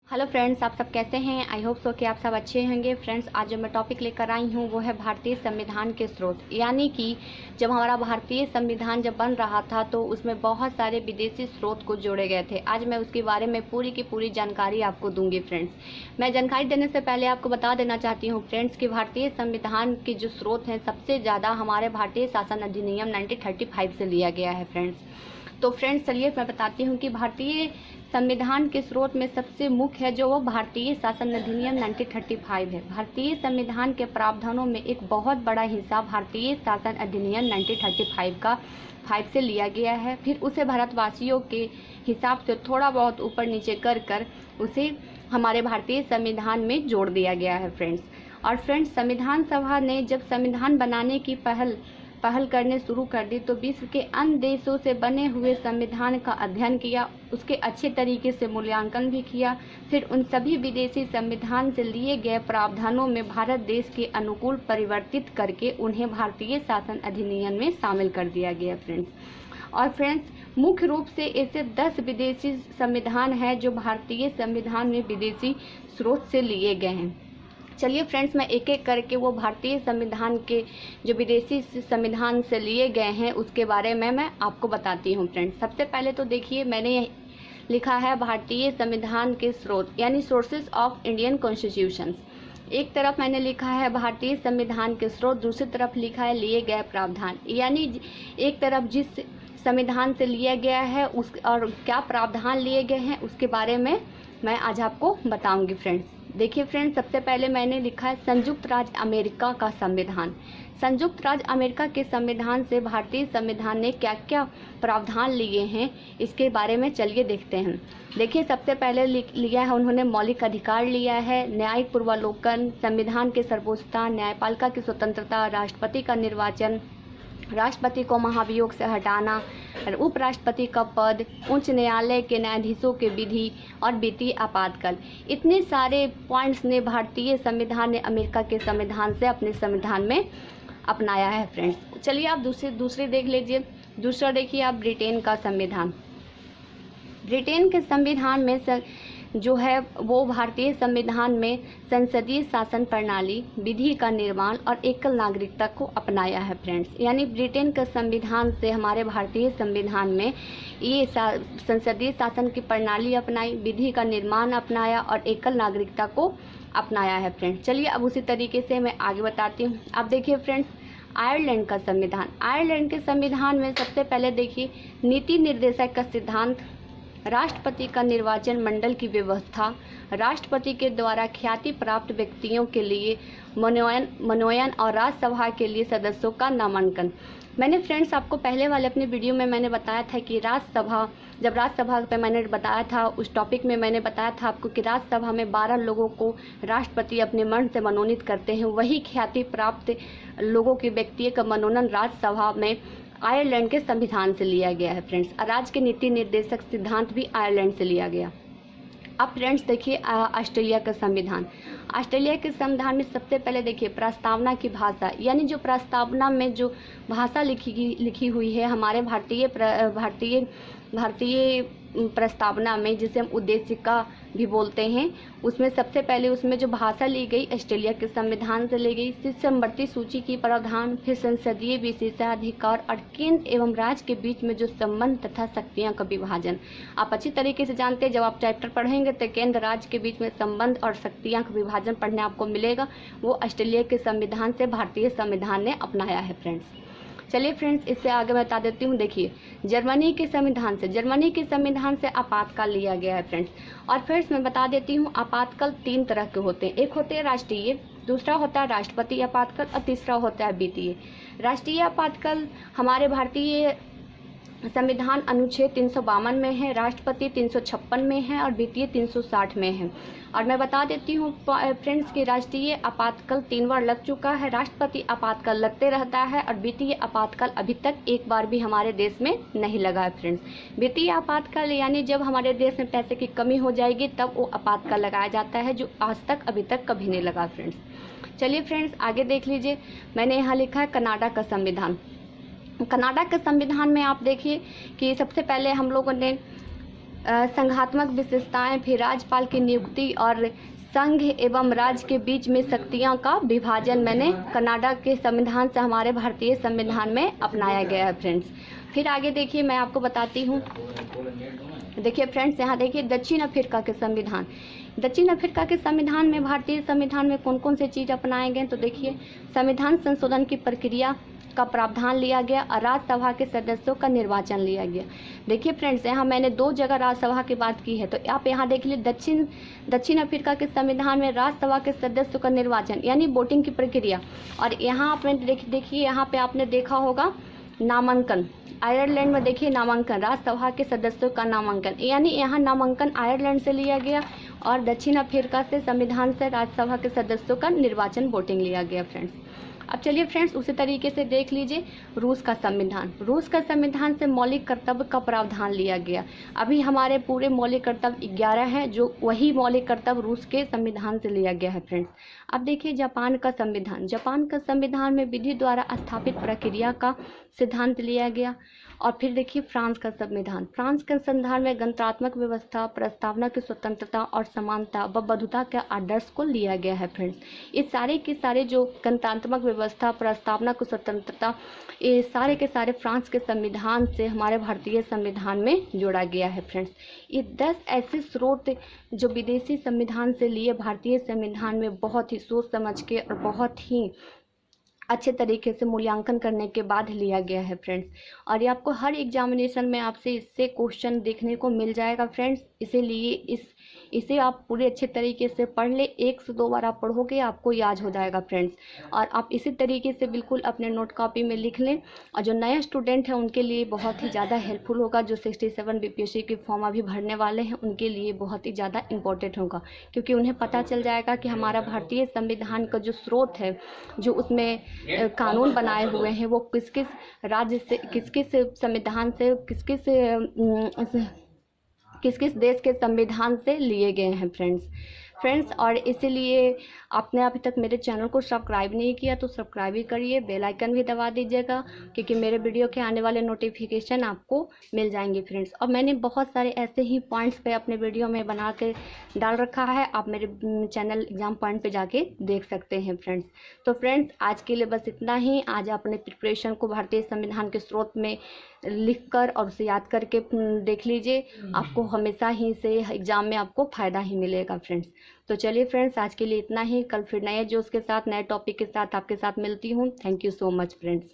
Hello friends, आप सब कैसे हैं। आई होप सो कि आप सब अच्छे होंगे। फ्रेंड्स, आज जो मैं टॉपिक लेकर आई हूँ वो है भारतीय संविधान के स्रोत। यानी कि जब हमारा भारतीय संविधान जब बन रहा था तो उसमें बहुत सारे विदेशी स्रोत को जोड़े गए थे। आज मैं उसके बारे में पूरी की पूरी जानकारी आपको दूंगी। फ्रेंड्स, मैं जानकारी देने से पहले आपको बता देना चाहती हूँ फ्रेंड्स कि भारतीय संविधान के जो स्रोत हैं सबसे ज़्यादा हमारे भारतीय शासन अधिनियम 1935 से लिया गया है। फ्रेंड्स, तो फ्रेंड्स चलिए मैं बताती हूँ कि भारतीय संविधान के स्रोत में सबसे मुख्य है जो वो भारतीय शासन अधिनियम 1935 है। भारतीय संविधान के प्रावधानों में एक बहुत बड़ा हिस्सा भारतीय शासन अधिनियम 1935 का 5 से लिया गया है। फिर उसे भारतवासियों के हिसाब से थोड़ा बहुत ऊपर नीचे कर कर उसे हमारे भारतीय संविधान में जोड़ दिया गया है। फ्रेंड्स, और फ्रेंड्स, संविधान सभा ने जब संविधान बनाने की पहल करने शुरू कर दी तो विश्व के अन्य देशों से बने हुए संविधान का अध्ययन किया, उसके अच्छे तरीके से मूल्यांकन भी किया। फिर उन सभी विदेशी संविधान से लिए गए प्रावधानों में भारत देश के अनुकूल परिवर्तित करके उन्हें भारतीय शासन अधिनियम में शामिल कर दिया गया। फ्रेंड्स, और फ्रेंड्स, मुख्य रूप से ऐसे 10 विदेशी संविधान है जो भारतीय संविधान में विदेशी स्रोत से लिए गए हैं। चलिए फ्रेंड्स, मैं एक एक करके वो भारतीय संविधान के जो विदेशी संविधान से लिए गए हैं उसके बारे में मैं आपको बताती हूँ। फ्रेंड्स, सबसे पहले तो देखिए मैंने लिखा है भारतीय संविधान के स्रोत यानी सोर्सेज ऑफ इंडियन कॉन्स्टिट्यूशंस। एक तरफ मैंने लिखा है भारतीय संविधान के स्रोत, दूसरी तरफ लिखा है लिए गए प्रावधान। यानी एक तरफ जिस संविधान से लिया गया है उस और क्या प्रावधान लिए गए हैं उसके बारे में मैं आज आपको बताऊंगी। फ्रेंड्स, देखिए फ्रेंड्स, सबसे पहले मैंने लिखा है संयुक्त राज्य अमेरिका का संविधान। संयुक्त राज्य अमेरिका के संविधान से भारतीय संविधान ने क्या क्या प्रावधान लिए हैं इसके बारे में चलिए देखते हैं। देखिए, सबसे पहले लिया है उन्होंने मौलिक अधिकार लिया है, न्यायिक पूर्वावलोकन, संविधान के सर्वोच्चता, न्यायपालिका की स्वतंत्रता, राष्ट्रपति का निर्वाचन, राष्ट्रपति को महाभियोग से हटाना, उपराष्ट्रपति का पद, उच्च न्यायालय के न्यायाधीशों के विधि और वित्तीय आपातकाल। इतने सारे पॉइंट्स ने भारतीय संविधान ने अमेरिका के संविधान से अपने संविधान में अपनाया है। फ्रेंड्स, चलिए आप दूसरे देख लीजिए। दूसरा देखिए आप ब्रिटेन का संविधान। ब्रिटेन के संविधान में जो है वो भारतीय संविधान में संसदीय शासन प्रणाली, विधि का निर्माण और एकल नागरिकता को अपनाया है। फ्रेंड्स, यानी ब्रिटेन के संविधान से हमारे भारतीय संविधान में ये संसदीय शासन की प्रणाली अपनाई, विधि का निर्माण अपनाया और एकल नागरिकता को अपनाया है। फ्रेंड्स, चलिए अब उसी तरीके से मैं आगे बताती हूँ। अब देखिए फ्रेंड्स, आयरलैंड का संविधान। आयरलैंड के संविधान में सबसे पहले देखिए नीति निर्देशक का सिद्धांत, राष्ट्रपति का निर्वाचन मंडल की व्यवस्था, राष्ट्रपति के द्वारा ख्याति प्राप्त व्यक्तियों के लिए मनोनयन और राज्यसभा के लिए सदस्यों का नामांकन। मैंने फ्रेंड्स आपको पहले वाले अपने वीडियो में मैंने बताया था कि राज्यसभा पे मैंने बताया था, उस टॉपिक में मैंने बताया था आपको कि राज्यसभा में 12 लोगों को राष्ट्रपति अपने मन से मनोनीत करते हैं। वही ख्याति प्राप्त लोगों के व्यक्ति का मनोनयन राज्यसभा में आयरलैंड के संविधान से लिया गया है। फ्रेंड्स, राज्य के नीति निर्देशक सिद्धांत भी आयरलैंड से लिया गया। अब फ्रेंड्स देखिए ऑस्ट्रेलिया का संविधान। ऑस्ट्रेलिया के संविधान में सबसे पहले देखिए प्रस्तावना की भाषा, यानी जो प्रस्तावना में जो भाषा लिखी हुई है हमारे भारतीय प्रस्तावना में, जिसे हम उद्देशिका भी बोलते हैं, उसमें सबसे पहले उसमें जो भाषा ली गई ऑस्ट्रेलिया के संविधान से ली गई। शिष्यवृत्ति सूची की प्रावधान, फिर संसदीय विशेषाधिकार और केंद्र एवं राज्य के बीच में जो संबंध तथा शक्तियां का विभाजन। आप अच्छी तरीके से जानते हैं, जब आप चैप्टर पढ़ेंगे तो केंद्र राज्य के बीच में संबंध और शक्तियां का विभाजन पढ़ने आपको मिलेगा। वो ऑस्ट्रेलिया के संविधान से भारतीय संविधान ने अपनाया है। फ्रेंड्स, चलिए फ्रेंड्स इससे आगे मैं बता देती हूँ। देखिए जर्मनी के संविधान से आपातकाल लिया गया है। फ्रेंड्स, और फ्रेंड्स मैं बता देती हूँ आपातकाल 3 तरह के होते हैं। एक होते हैं राष्ट्रीय, दूसरा होता है राष्ट्रपति आपातकाल और तीसरा होता है वित्तीय। राष्ट्रीय आपातकाल हमारे भारतीय संविधान अनुच्छेद 352 में है, राष्ट्रपति 356 में है और वित्तीय 360 में है। और मैं बता देती हूँ फ्रेंड्स कि राष्ट्रीय आपातकाल 3 बार लग चुका है, राष्ट्रपति आपातकाल लगते रहता है और वित्तीय आपातकाल अभी तक एक बार भी हमारे देश में नहीं लगा है। फ्रेंड्स, वित्तीय आपातकाल यानी जब हमारे देश में पैसे की कमी हो जाएगी तब वो आपातकाल लगाया जाता है, जो आज तक अभी तक कभी नहीं लगा। फ्रेंड्स, चलिए फ्रेंड्स आगे देख लीजिए। मैंने यहाँ लिखा है कनाडा का संविधान। कनाडा के संविधान में आप देखिए कि सबसे पहले हम लोगों ने संघात्मक विशेषताएं, फिर राज्यपाल की नियुक्ति और संघ एवं राज्य के बीच में शक्तियों का विभाजन मैंने कनाडा के संविधान से हमारे भारतीय संविधान में अपनाया गया है फ्रेंड्स। फिर आगे देखिए मैं आपको बताती हूँ। देखिए फ्रेंड्स, यहाँ देखिए दक्षिण अफ्रीका के संविधान। दक्षिण अफ्रीका के संविधान में, भारतीय संविधान में कौन कौन से चीज़ अपनाए गए, तो देखिए संविधान संशोधन की प्रक्रिया का प्रावधान लिया गया और राज्यसभा के सदस्यों का निर्वाचन लिया गया। देखिए फ्रेंड्स, यहाँ मैंने 2 जगह राज्यसभा की बात की है, तो आप यहाँ देख लीजिए दक्षिण अफ्रीका के संविधान में राज्यसभा के सदस्यों का निर्वाचन यानी वोटिंग की प्रक्रिया। और यहाँ आपने देखिए यहाँ पे आपने देखा होगा नामांकन। आयरलैंड में देखिए नामांकन, राज्यसभा के सदस्यों का नामांकन, यानी यहाँ नामांकन आयरलैंड से लिया गया और दक्षिण अफ्रीका से संविधान से राज्यसभा के सदस्यों का निर्वाचन वोटिंग लिया गया फ्रेंड्स। अब चलिए फ्रेंड्स, उसी तरीके से देख लीजिए रूस का संविधान। रूस का संविधान से मौलिक कर्तव्य का प्रावधान लिया गया। अभी हमारे पूरे मौलिक कर्तव्य 11 हैं, जो वही मौलिक कर्तव्य रूस के संविधान से लिया गया है फ्रेंड्स। अब देखिए जापान का संविधान। जापान का संविधान में विधि द्वारा स्थापित प्रक्रिया का सिद्धांत लिया गया। और फिर देखिए फ्रांस का संविधान। फ्रांस के संविधान में गणतंत्रात्मक व्यवस्था, प्रस्तावना की स्वतंत्रता और समानता व बंधुता के आदर्श को लिया गया है फ्रेंड्स। ये सारे के सारे जो गणतंत्रात्मक व्यवस्था, प्रस्तावना की स्वतंत्रता, ये सारे के सारे फ्रांस के संविधान से हमारे भारतीय संविधान में जोड़ा गया है फ्रेंड्स। ये 10 ऐसे स्रोत जो विदेशी संविधान से लिए भारतीय संविधान में बहुत ही सोच समझ के और बहुत ही अच्छे तरीके से मूल्यांकन करने के बाद लिया गया है फ्रेंड्स। और ये आपको हर एग्जामिनेशन में आपसे इससे क्वेश्चन देखने को मिल जाएगा फ्रेंड्स। इसीलिए इसे आप पूरे अच्छे तरीके से पढ़ ले। 1 से 2 बार आप पढ़ोगे आपको याद हो जाएगा फ्रेंड्स। और आप इसी तरीके से बिल्कुल अपने नोट कॉपी में लिख लें। और जो नए स्टूडेंट हैं उनके लिए बहुत ही ज़्यादा हेल्पफुल होगा। जो 67 बीपीएससी की फॉर्म अभी भरने वाले हैं उनके लिए बहुत ही ज़्यादा इंपॉर्टेंट होगा, क्योंकि उन्हें पता चल जाएगा कि हमारा भारतीय संविधान का जो स्रोत है, जो उसमें कानून बनाए हुए हैं, वो किस किस राज्य से, किस किस संविधान से, किस किस देश के संविधान से लिए गए हैं फ्रेंड्स। और इसीलिए आपने अभी तक मेरे चैनल को सब्सक्राइब नहीं किया तो सब्सक्राइब भी करिए, बेल आइकन भी दबा दीजिएगा, क्योंकि मेरे वीडियो के आने वाले नोटिफिकेशन आपको मिल जाएंगे फ्रेंड्स। और मैंने बहुत सारे ऐसे ही पॉइंट्स पे अपने वीडियो में बना के डाल रखा है, आप मेरे चैनल एग्जाम पॉइंट पे जाके देख सकते हैं फ्रेंड्स। तो फ्रेंड्स आज के लिए बस इतना ही। आज अपने प्रिपरेशन को भारतीय संविधान के स्रोत में लिखकर और उसे याद करके देख लीजिए, आपको हमेशा ही से एग्ज़ाम में आपको फ़ायदा ही मिलेगा फ्रेंड्स। तो चलिए फ्रेंड्स आज के लिए इतना ही। कल फिर नए जोश के साथ, नए टॉपिक के साथ आपके साथ मिलती हूँ। Thank you so much friends.